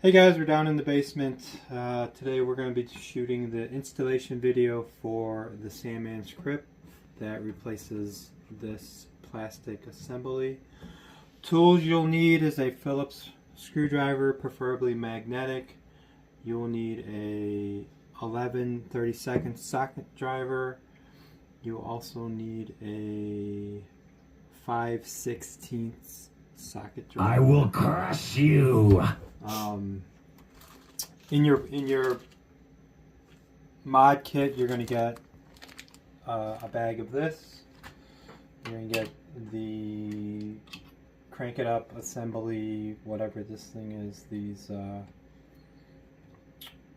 Hey guys, we're down in the basement. Today we're going to be shooting the installation video for the Sandman'S Crypt that replaces this plastic assembly. Tools you'll need is a Phillips screwdriver, preferably magnetic. You'll need a 11/32 socket driver. You'll also need a 5/16 socket driver. I will crush you. In your mod kit, you're going to get a bag of this. You're going to get the crank it up assembly, whatever this thing is, these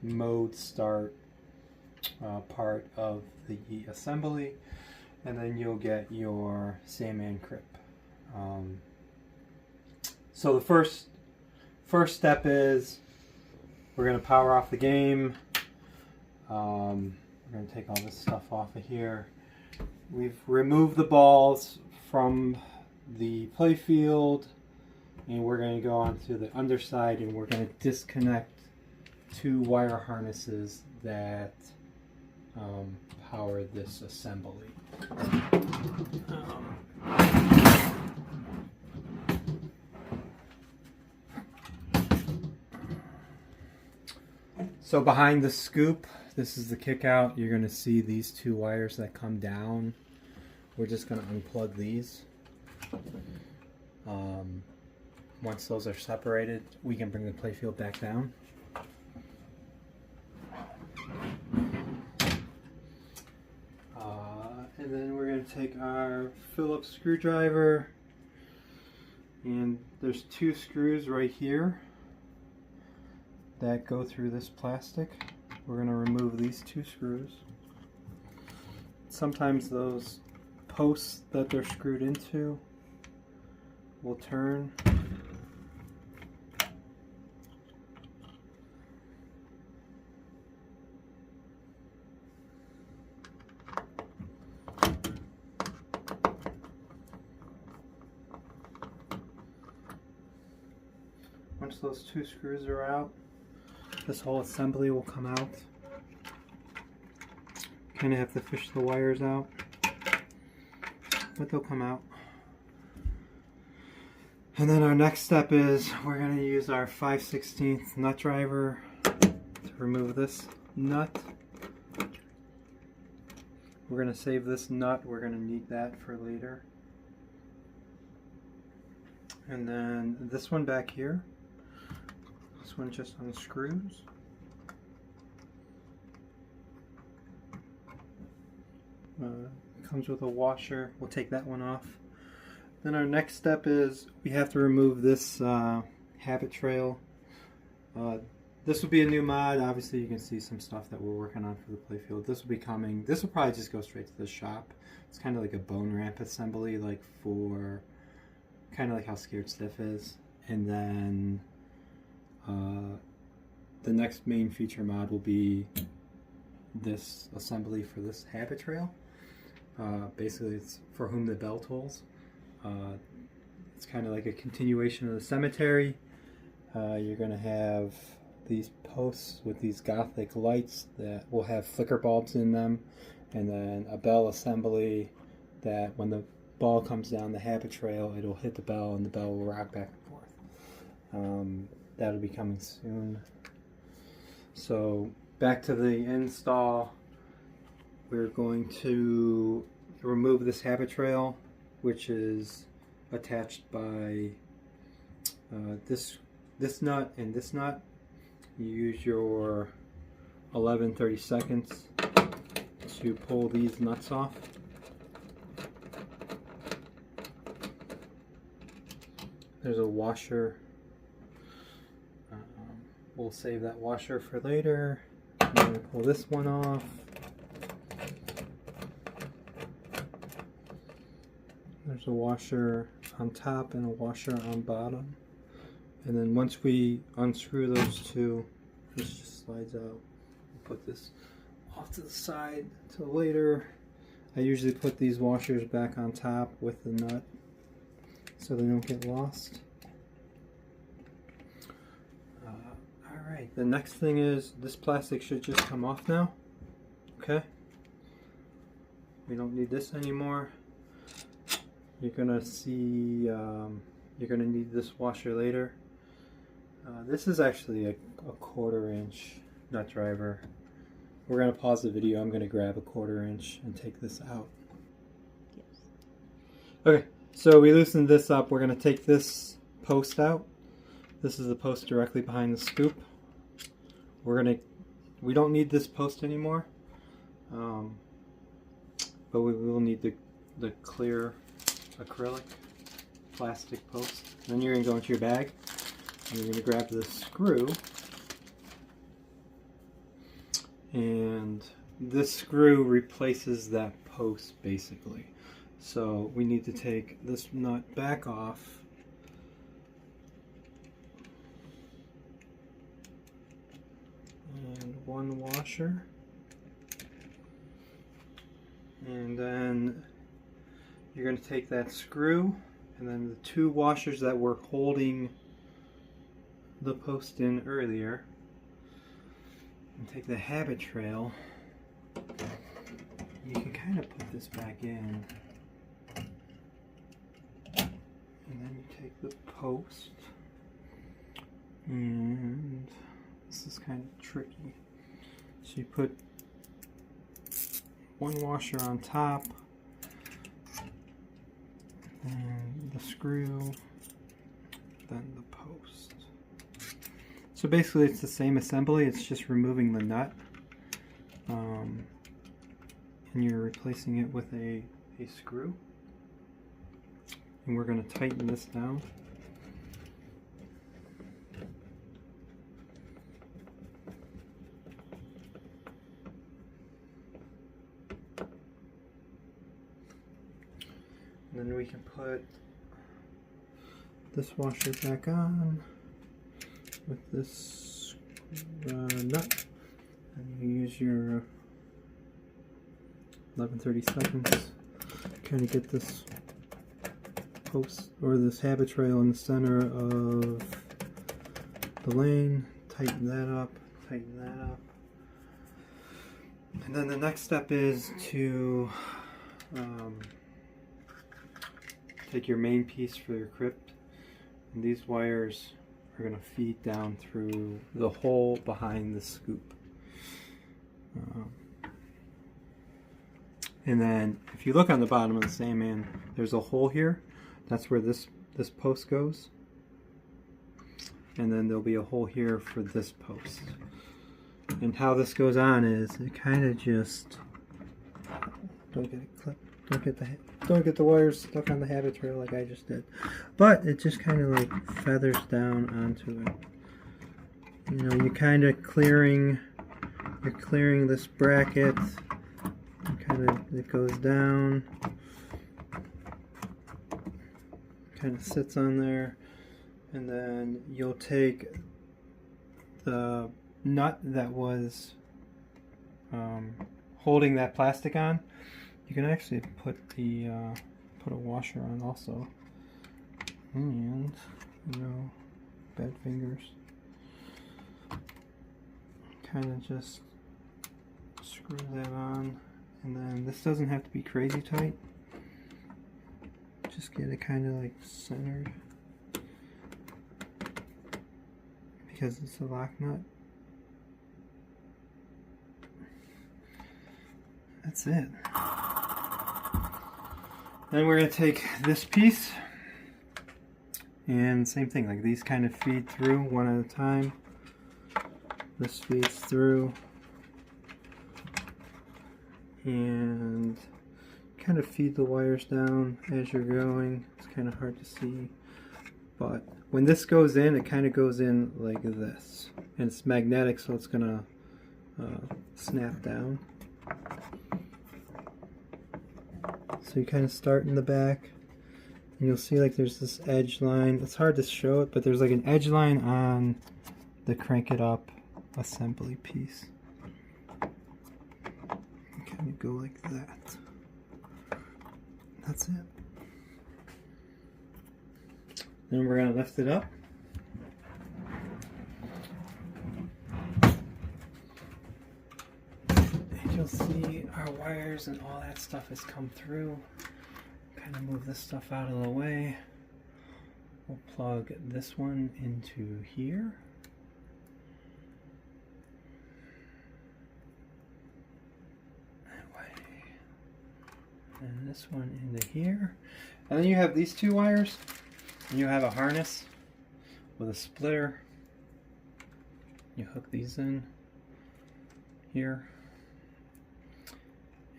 mode start part of the assembly, and then you'll get your Sandman Crypt. So the first step is we're going to power off the game. We're going to take all this stuff off of here. We've removed the balls from the playfield, and we're going to go onto the underside and we're going to disconnect two wire harnesses that power this assembly. So behind the scoop, this is the kick out. You're going to see these two wires that come down. We're just going to unplug these. Once those are separated, we can bring the playfield back down. And then we're going to take our Phillips screwdriver, and there's two screws right here that go through this plastic. We're going to remove these two screws. Sometimes those posts that they're screwed into will turn. Once those two screws are out, this whole assembly will come out. Kind of have to fish the wires out, but they'll come out. And then our next step is we're going to use our 5/16 nut driver to remove this nut. We're going to save this nut. We're going to need that for later. And then this one back here. This one just unscrews. Comes with a washer. We'll take that one off. Then our next step is we have to remove this habit trail. This will be a new mod. Obviously you can see some stuff that we're working on for the playfield. This will be coming. This will probably just go straight to the shop. It's kind of like a bone ramp assembly, like for kind of like how Scared Stiff is. And then the next main feature mod will be this assembly for this habit trail. Basically it's for whom the bell tolls. It's kind of like a continuation of the cemetery. You're going to have these posts with these gothic lights that will have flicker bulbs in them, and then a bell assembly that when the ball comes down the habit trail, it'll hit the bell and the bell will rock back and forth. That'll be coming soon. So back to the install. We're going to remove this habit trail, which is attached by this nut and this nut. You use your 11/32 to pull these nuts off. There's a washer. We'll save that washer for later. I'm going to pull this one off. There's a washer on top and a washer on bottom. And then once we unscrew those two, this just slides out. We'll put this off to the side till later. I usually put these washers back on top with the nut so they don't get lost. the next thing is this plastic should just come off now. Okay. We don't need this anymore. You're gonna see, you're gonna need this washer later. This is actually a 1/4 inch nut driver. We're gonna pause the video. I'm gonna grab a 1/4 inch and take this out. Yes. Okay, so we loosened this up. We're gonna take this post out. This is the post directly behind the scoop. We don't need this post anymore, but we will need the clear acrylic plastic post. Then you're gonna go into your bag and you're gonna grab the screw, and this screw replaces that post basically. So we need to take this nut back off. And one washer, and then you're going to take that screw and then the 2 washers that were holding the post in earlier, and take the habit trail. You can kind of put this back in, and then you take the post, and this is kind of tricky. So you put one washer on top, and the screw, then the post. So basically it's the same assembly, it's just removing the nut, and you're replacing it with a screw. And we're going to tighten this down. And then we can put this washer back on with this nut, and you use your 11/32, kind of get this post or this habit trail in the center of the lane. Tighten that up, tighten that up, and then the next step is to take your main piece for your crypt, and these wires are going to feed down through the hole behind the scoop. And then if you look on the bottom of the Sandman, there's a hole here. That's where this post goes. And then there'll be a hole here for this post. And how this goes on is it kind of just, don't get it clipped. Don't get the wires stuck on the habit trail like I just did. But it just kind of like feathers down onto it. You know, you're kind of clearing this bracket. It goes down. Kind of sits on there. And then you'll take the nut that was holding that plastic on. You can actually put a washer on also, and bad fingers. Kind of just screw that on, and then this doesn't have to be crazy tight. Just get it kind of like centered because it's a lock nut. That's it. Then we're going to take this piece, and same thing, like these kind of feed through one at a time. This feeds through, and kind of feed the wires down as you're going. It's kind of hard to see, but when this goes in, it kind of goes in like this, and it's magnetic, so it's going to snap down. So you kind of start in the back, and you'll see like there's this edge line. It's hard to show it, but there's like an edge line on the crank it up assembly piece. You kind of go like that. That's it. Then we're going to lift it up. see our wires and all that stuff has come through. Kind of move this stuff out of the way. We'll plug this one into here. That way. And this one into here. And then you have these two wires. And you have a harness with a splitter. You hook these in here.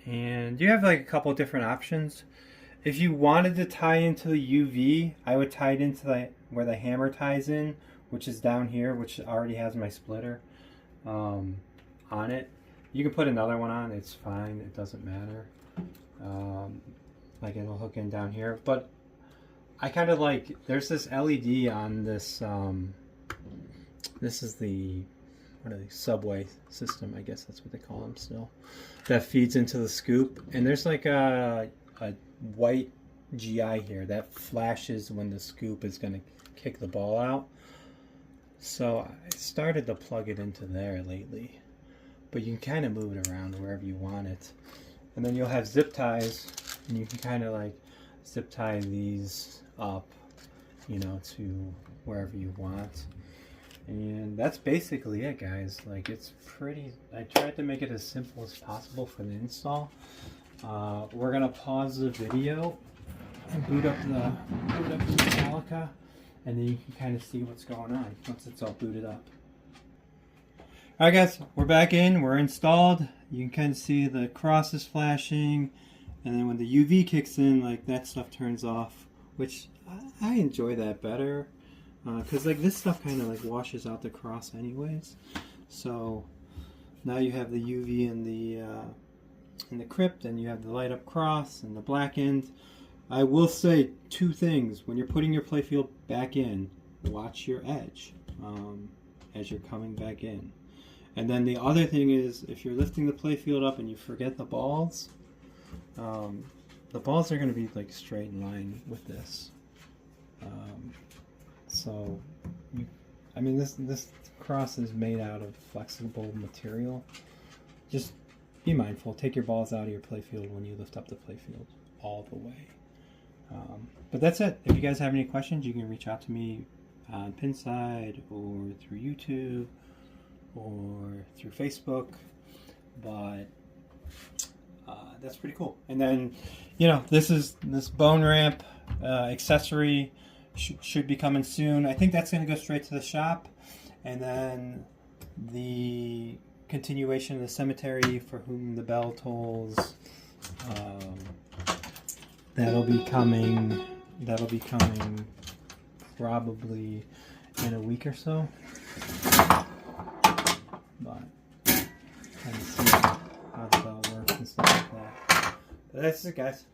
And you have like a couple different options. If you wanted to tie into the UV, I would tie it into where the hammer ties in, which is down here, which already has my splitter on it. You can put another one on, it's fine, it doesn't matter. Like it'll hook in down here, but I kind of like, there's this LED on this, this is the, what are they, subway system, I guess that's what they call them still, that feeds into the scoop, and there's like a white GI here that flashes when the scoop is going to kick the ball out. So I started to plug it into there lately, but you can kind of move it around wherever you want it. And then you'll have zip ties, and you can kind of like zip tie these up, you know, to wherever you want. And that's basically it, guys. Like, it's pretty, I tried to make it as simple as possible for the install. We're gonna pause the video and boot up the Metallica, and then you can kind of see what's going on once it's all booted up. Alright guys, we're back in, we're installed. You can kind of see the crosses flashing, and then when the UV kicks in, like, that stuff turns off, which I enjoy that better, because like this stuff kind of like washes out the cross anyways. So now you have the UV in the Crypt, and you have the light up cross and the black end. I will say two things: when you're putting your playfield back in, watch your edge as you're coming back in. And then the other thing is, if you're lifting the playfield up and you forget the balls are going to be like straight in line with this. So I mean, this cross is made out of flexible material. Just be mindful. Take your balls out of your playfield when you lift up the playfield all the way. But that's it. If you guys have any questions, you can reach out to me on Pinside or through YouTube or through Facebook. But that's pretty cool. And then, you know, this bone ramp accessory should be coming soon. I think that's going to go straight to the shop. And then the continuation of the cemetery for whom the bell tolls, that'll be coming probably in a week or so. But kind of see how the bell works and stuff like that. But that's it, guys.